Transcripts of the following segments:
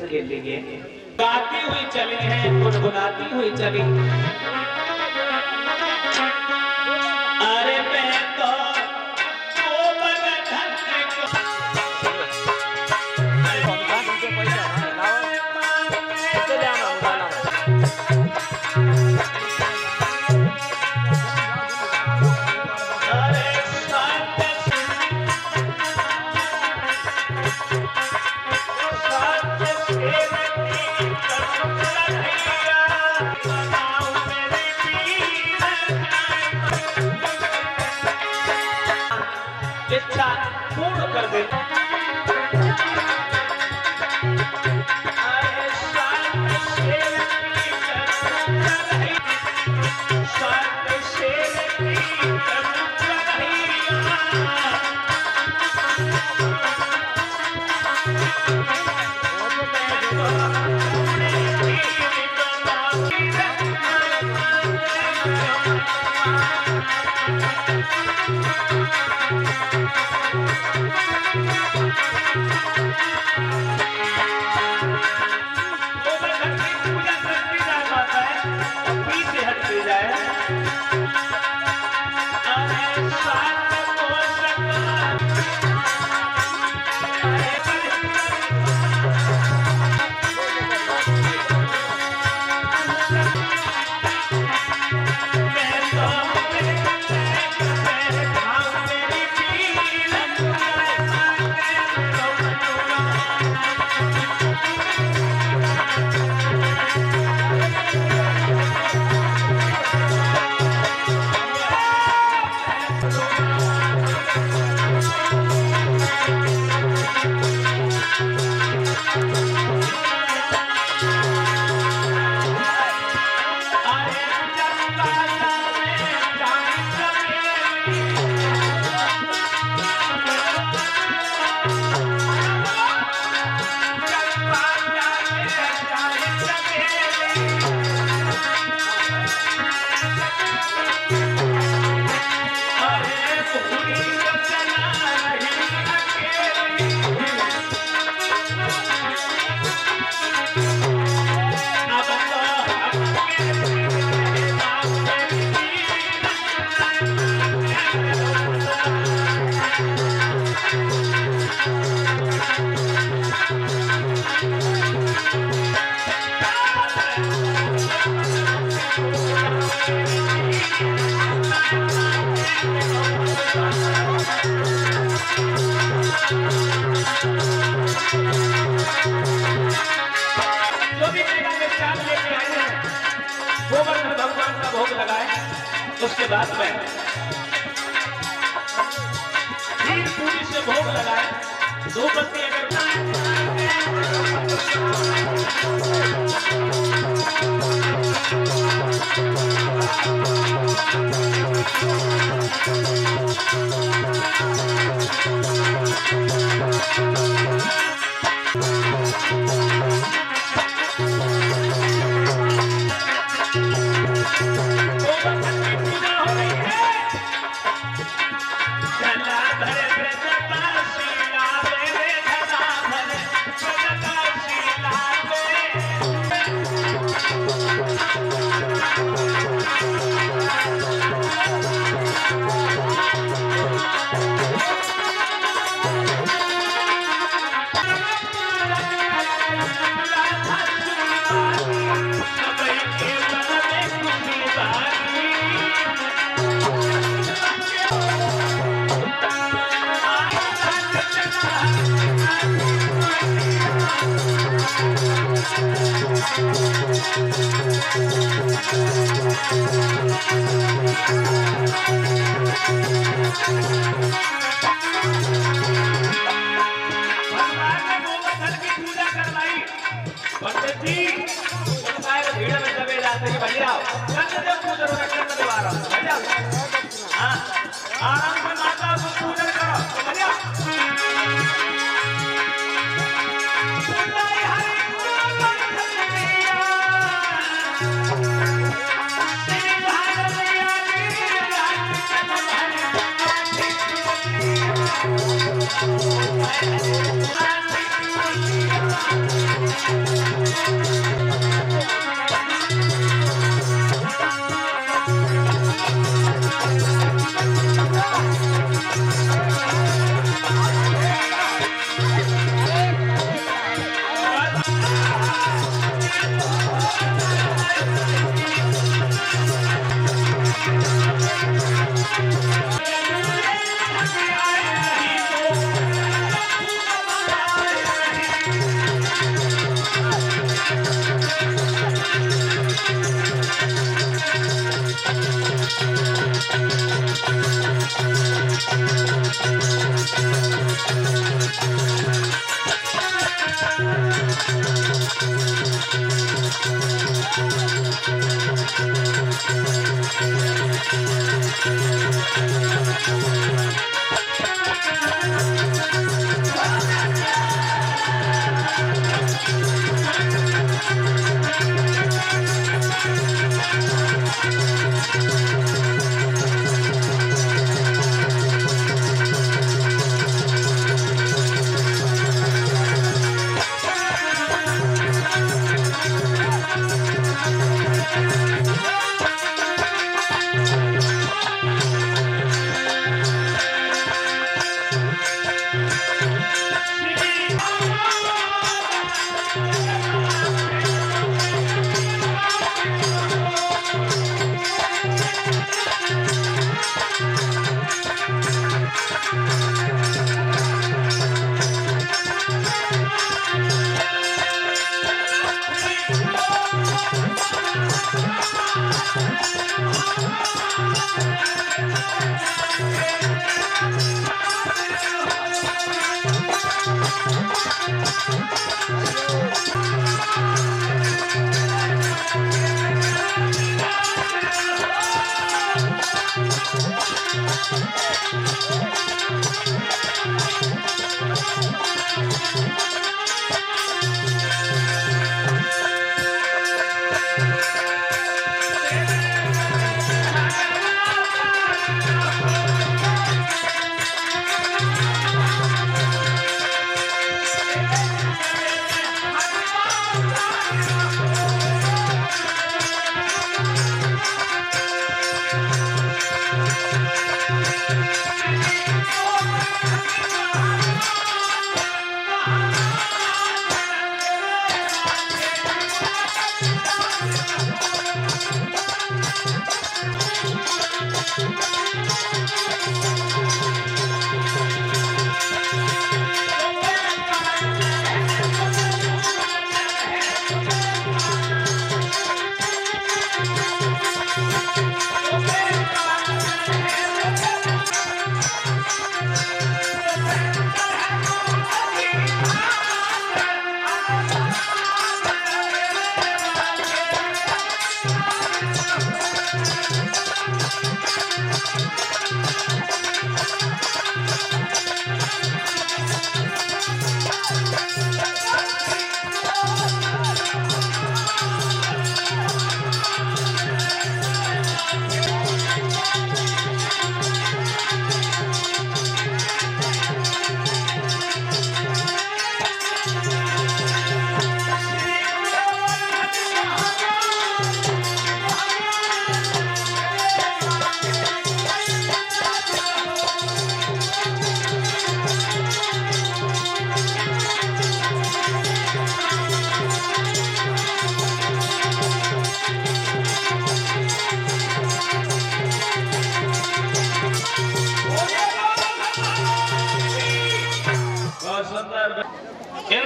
के लिए गाती हुई चली है, गुनगुनाती हुई चली। अरे मैं तो इच्छा पूर्ण कर दे। Thank you. बात में खीर पूरी से भोग लगाए, दो बत्ती अगर पंडित जी भीड़ में दबे जाते हैं बढ़िया पूजन बढ़िया हाँ आराम से माता को पूजन करो बढ़िया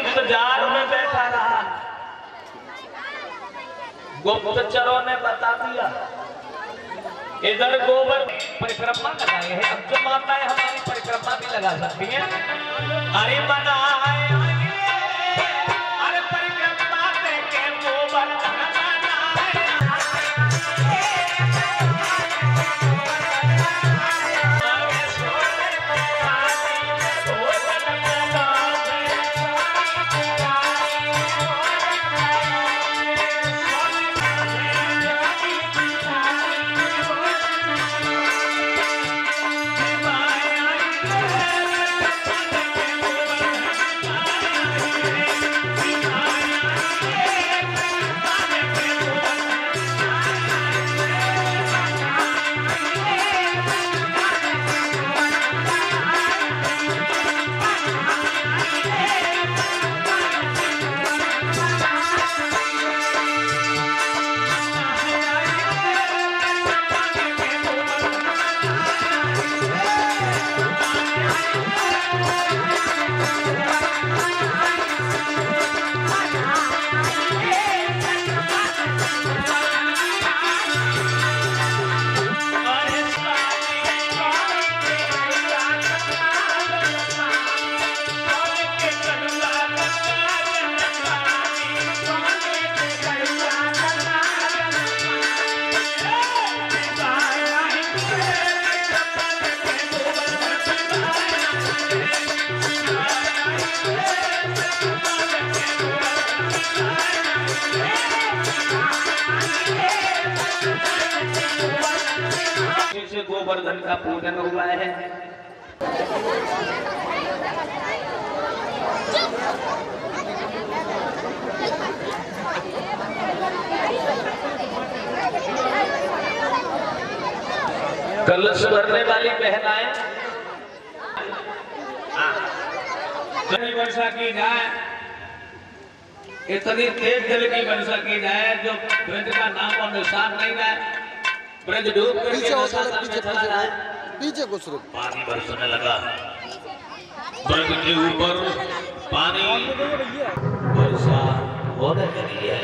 इंतजार में बैठा रहा। गुप्तचरों ने बता दिया इधर गोबर परिक्रमा लगाए हैं, अब जो माताएं हमारी परिक्रमा भी लगा सकती हैं। अरे बनाए अरे परिक्रमा करके गोबर गोवर्धन का पूजन हुआ है। कलश भरने वाली महिलाएं वर्षा की जाए, इतनी तेज जल की वर्षा की जाए जो ब्रज का नाम और निशान नहीं रहे, ब्रज डूब करके चला जाए। पीछे कुछ पानी बरसने लगा, ब्रज के ऊपर पानी वर्षा होने लगी है।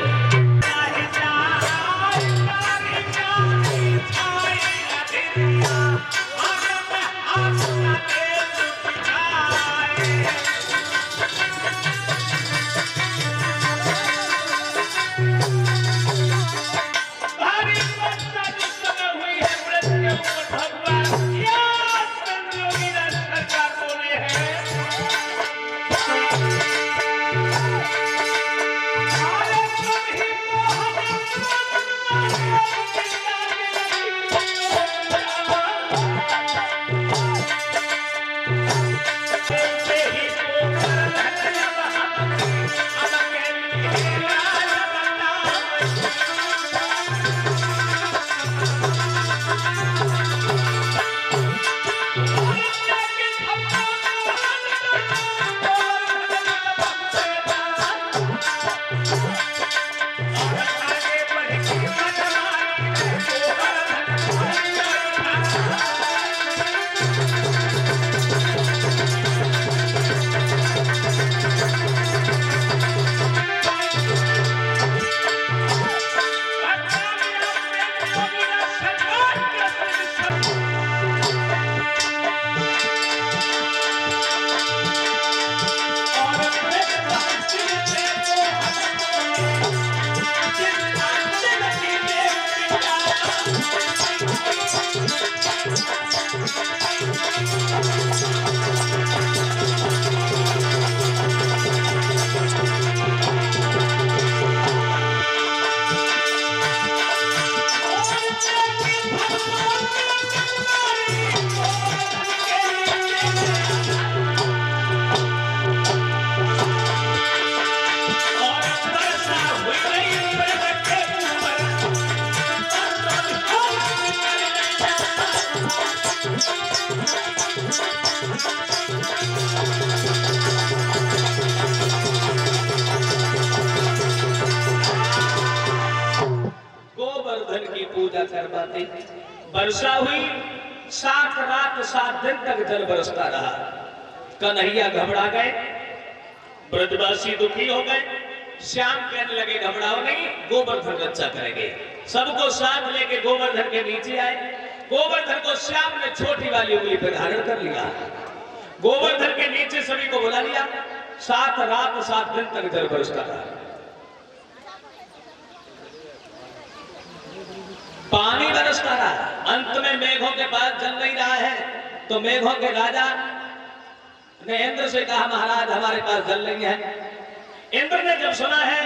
करवाते। वर्षा हुई, 7 रात 7 दिन तक जल बरसता रहा। कन्हैया घबरा गए, ब्रजवासी दुखी हो गए। श्याम कहने लगे घबराओ नहीं, गोवर्धन रक्षा करेंगे। सबको साथ लेके गोवर्धन के नीचे आए। गोवर्धन को श्याम ने छोटी वाली उंगली पर धारण कर लिया। गोवर्धन के नीचे सभी को बुला लिया। 7 रात 7 दिन तक जल बरसता रहा, पानी बरसता रहा। अंत में मेघों के पास जल नहीं रहा है, तो मेघों के राजा ने इंद्र से कहा महाराज हमारे पास जल नहीं है। इंद्र ने जब सुना है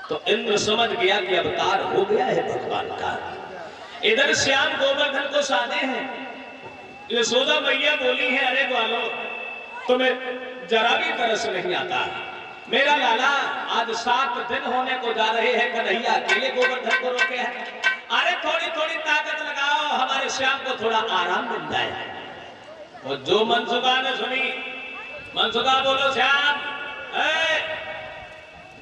तो इंद्र समझ गया कि अवतार हो गया है भगवान का। इधर श्याम गोवर्धन को साधे हैं। यशोदा मैया बोली है अरे ग्वालो तुम्हें जरा भी तरस नहीं आता, मेरा लाला आज 7 दिन होने को जा रहे हैं, कन्हैया अकेले गोवर्धन को रोके हैं। अरे थोड़ी थोड़ी ताकत लगाओ, हमारे श्याम को थोड़ा आराम मिल जाए। और जो मनसुखा ने सुनी, मनसुखा बोलो श्याम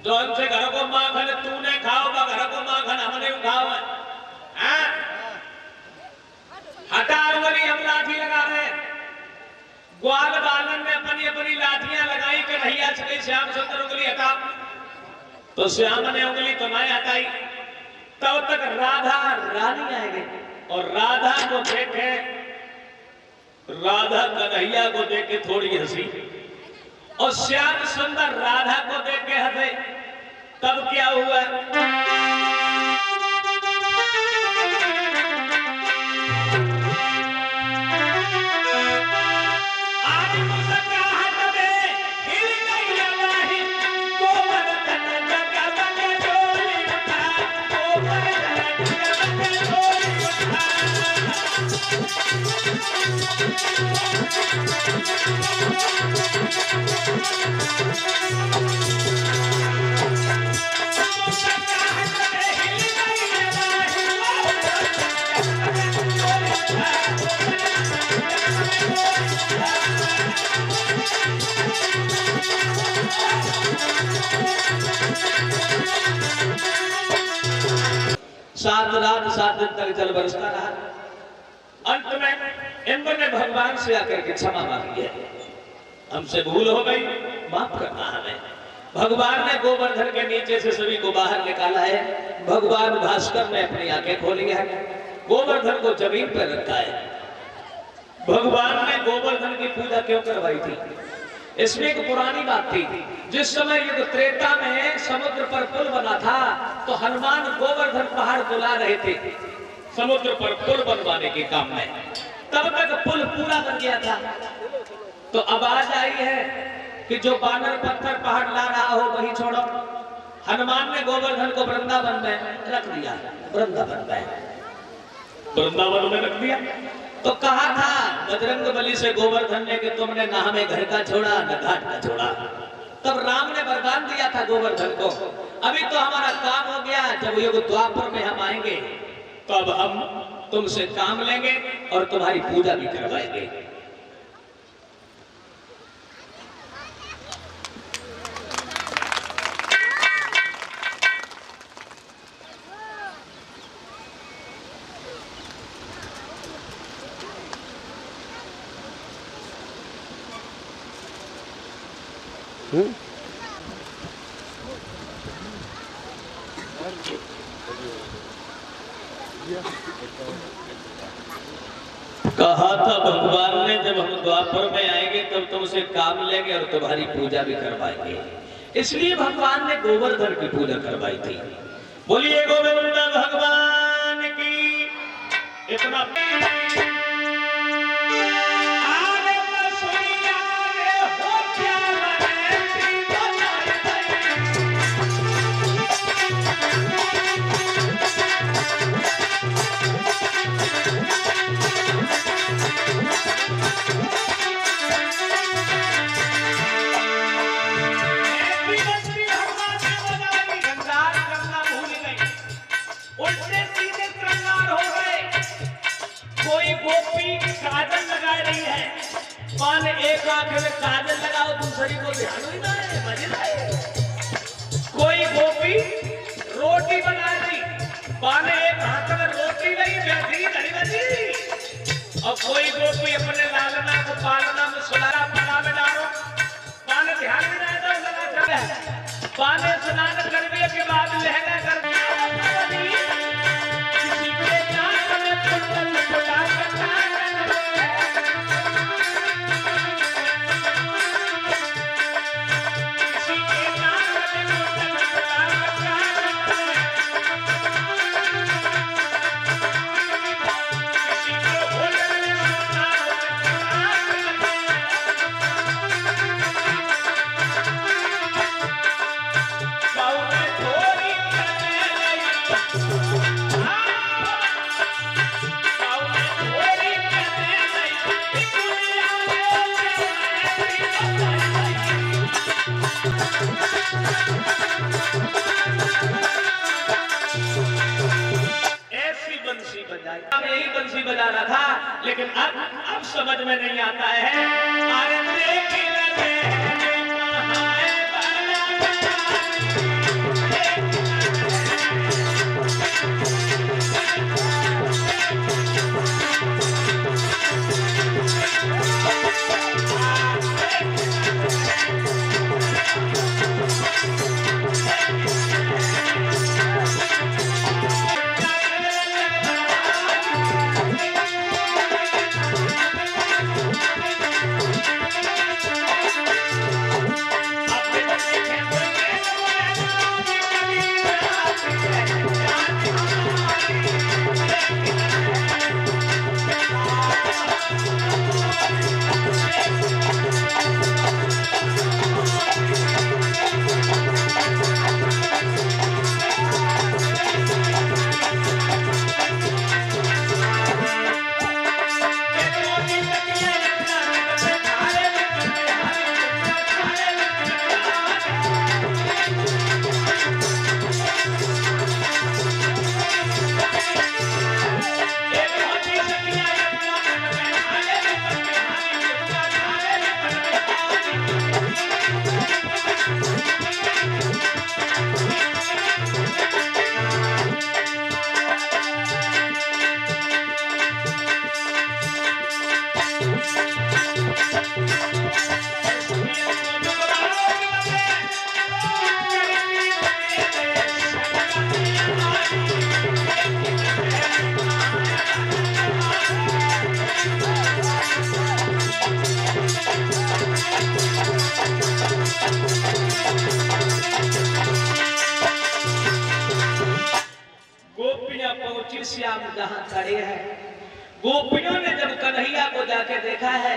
जो हमसे घर को माखन तूने खाओ बा, घर को माखन हमने उठाओ है। हटा उंगली, हम लाठी लगा रहे। ग्वाल बालन ने अपनी अपनी लाठियां लगाई, कन्हैया चले श्याम सुंदर उंगली हटा। तो श्याम ने उंगली तुम्हें हटाई। तब तक राधा रानी आएगी और राधा को देखे, राधा कन्हैया को देखे थोड़ी हंसी और श्याम सुंदर राधा को देख के हंसे। तब क्या हुआ? सात रात 7 दिन तक जल बरसता रहा। अंत में इंद्र ने भगवान से आकर के क्षमा मांगी है, हमसे भूल हो गई, माफ करना हमें। भगवान ने गोवर्धन के नीचे से सभी को बाहर निकाला है। भगवान भास्कर ने अपनी आंखें खोली है, गोवर्धन को जमीन पर रखा है। भगवान ने गोवर्धन की पूजा क्यों करवाई थी? इसमें एक पुरानी बात थी। जिस समय युग त्रेता में समुद्र पर पुल बना था तो हनुमान गोवर्धन पहाड़ बुला रहे थे समुद्र पर पुल बनवाने के काम में। तब तक पुल पूरा बन गया था। तो आवाज आई है कि जो बानर पत्थर पहाड़ ला रहा हो वही छोड़ो। हनुमान ने गोवर्धन को वृंदावन में रख दिया, वृंदावन में रख दिया। तो कहा था बजरंग बली से गोवर्धन ने कि तुमने ना हमें घर का छोड़ा न घाट का छोड़ा। तब राम ने वरदान दिया था गोवर्धन को, अभी तो हमारा काम हो गया, जब युग द्वापर में हम आएंगे तब हम तुमसे काम लेंगे और तुम्हारी पूजा भी करवाएंगे। कहा था भगवान ने जब हम द्वापर में आएंगे तब तुमसे काम लेंगे और तुम्हारी पूजा भी करवाएंगे। इसलिए भगवान ने गोवर्धन की पूजा करवाई थी। बोलिए गोविंद भगवान की। इतना माने एक आंख में काजल लगाओ, दूसरी को ध्यान ही ना है, मजे ना है। कोई गोपी रोटी बना रही, माने एक हाथ में रोटी नहीं बैठी घड़ी बजी। और कोई गोपी अपने लालना को पालना में सुलारा पला में डालो, माने ध्यान बजा रहा था, लेकिन अब समझ में नहीं आता है। अरे श्याम जहां खड़े हैं, गोपियों ने जब कन्हैया को जाके देखा है,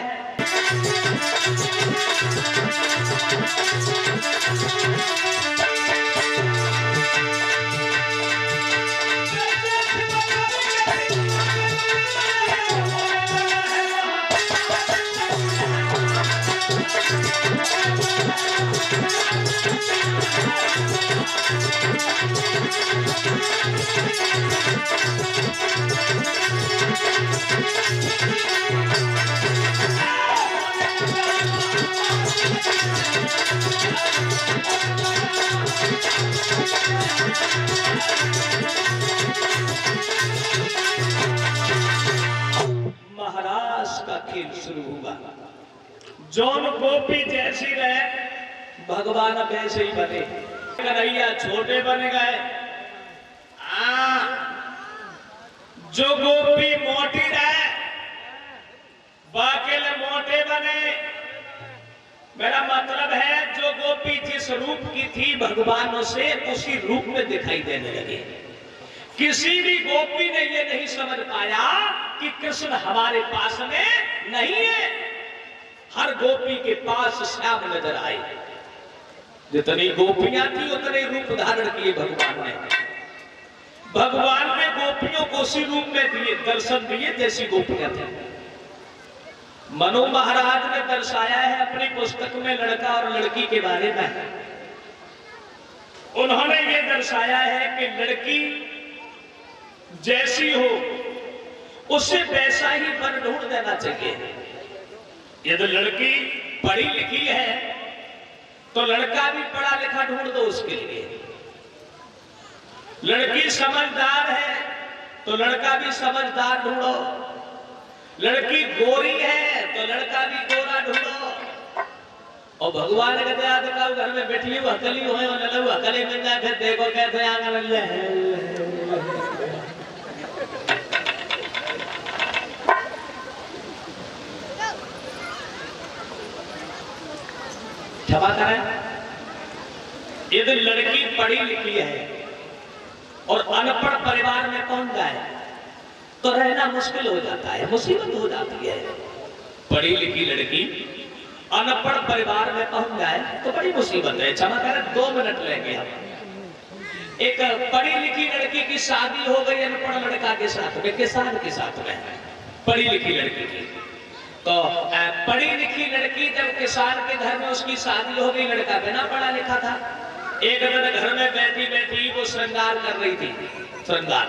महाराज का खेल शुरू हुआ। जौन गोपी जैसी रहे भगवान वैसे ही बने। कन्हैया छोटे बन गए, जो गोपी मोटी रहे बाकी मोटे बने। मेरा मतलब है जो गोपी जिस रूप की थी भगवान उसे उसी रूप में दिखाई देने लगे। किसी भी गोपी ने ये नहीं समझ पाया कि कृष्ण हमारे पास में नहीं है। हर गोपी के पास श्याम नजर आए। जितनी गोपियां थी उतने रूप धारण किए भगवान ने। भगवान ने गोपियों को उसी रूप में दिए, दर्शन दिए जैसी गोपियां थी। मनु महाराज ने दर्शाया है अपनी पुस्तक में लड़का और लड़की के बारे में। उन्होंने ये दर्शाया है कि लड़की जैसी हो उसे वैसा ही वर ढूंढ देना चाहिए। यदि लड़की पढ़ी लिखी है तो लड़का भी पढ़ा लिखा ढूंढ दो उसके लिए। लड़की समझदार है तो लड़का भी समझदार ढूंढो। लड़की गोरी है तो लड़का भी गोरा ढूंढो। और भगवान के दया दिखाओ घर में बैठी हुई हकली हो हकली मिल जाए फिर देखो कैसे आंगन लग जाए। क्षमा करें, यदि लड़की पढ़ी लिखी है और अनपढ़ परिवार में पहुंच जाए तो रहना मुश्किल हो जाता है, मुसीबत हो जाती है। पढ़ी लिखी लड़की अनपढ़ परिवार में पहुंच जाए तो बड़ी मुसीबत है। क्षमा करें 2 मिनट लेंगे हम। एक पढ़ी लिखी लड़की की शादी हो गई अनपढ़ लड़का के साथ में, किसान के साथ में, पढ़ी लिखी लड़की की। तो पढ़ी लिखी लड़की जब किसान के घर में उसकी शादी हो गई, लड़का बिना पढ़ा लिखा था। एक दिन घर में बैठी बैठी वो श्रृंगार कर रही थी, श्रृंगार।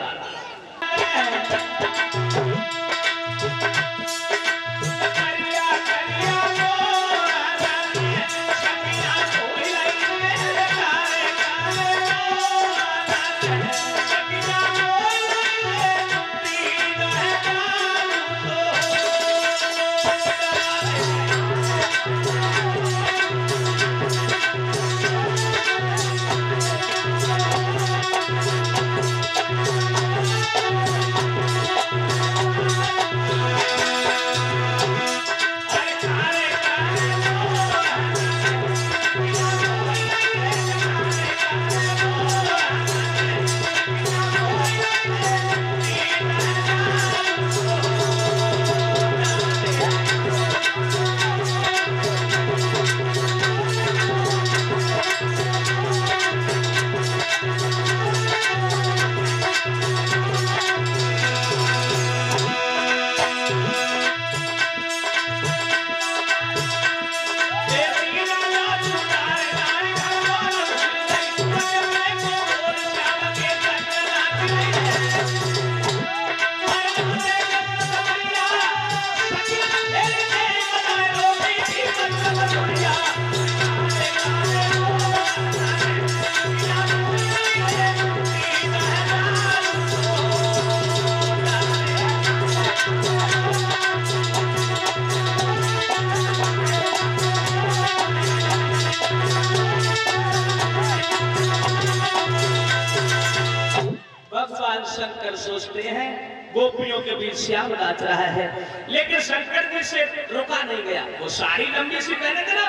भगवान शंकर सोचते हैं गोपियों के बीच श्याम नाच रहा है, लेकिन शंकर जी से रुका नहीं गया। वो साड़ी लंबी सी पहने थे ना,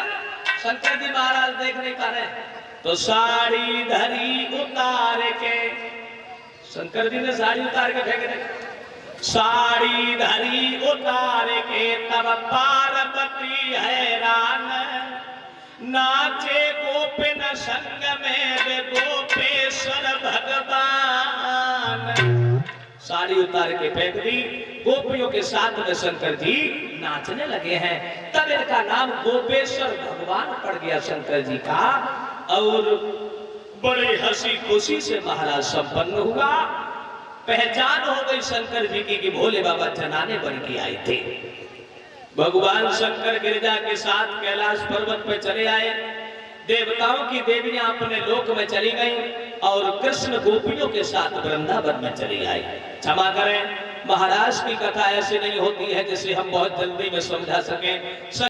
शंकर जी महाराज देख नहीं पा रहे, तो साड़ी धरी उतार के, शंकर जी ने साड़ी उतार के फेंक दी। साड़ी धरी उतार के तब पार्वती हैरान, नाचे गोपिन संग में वे गोपेश्वर भगवान। साड़ी उतार के फेंक दी, गोपियों के साथ में शंकर जी नाचने लगे हैं। तब इनका नाम गोपेश्वर भगवान पड़ गया शंकर जी का, और बड़े हंसी खुशी से महाराज संपन्न हुआ। पहचान हो गई शंकर जी की कि भोले बाबा जनाने बन के आए थे। भगवान शंकर गिरिजा के साथ कैलाश पर्वत पे चले आए, देवताओं की देवियां अपने लोक में चली गईं और कृष्ण गोपियों के साथ वृंदावन में चली आई। क्षमा करें, महाराज की कथा ऐसे नहीं होती है जिसे हम बहुत जल्दी में समझा सकें।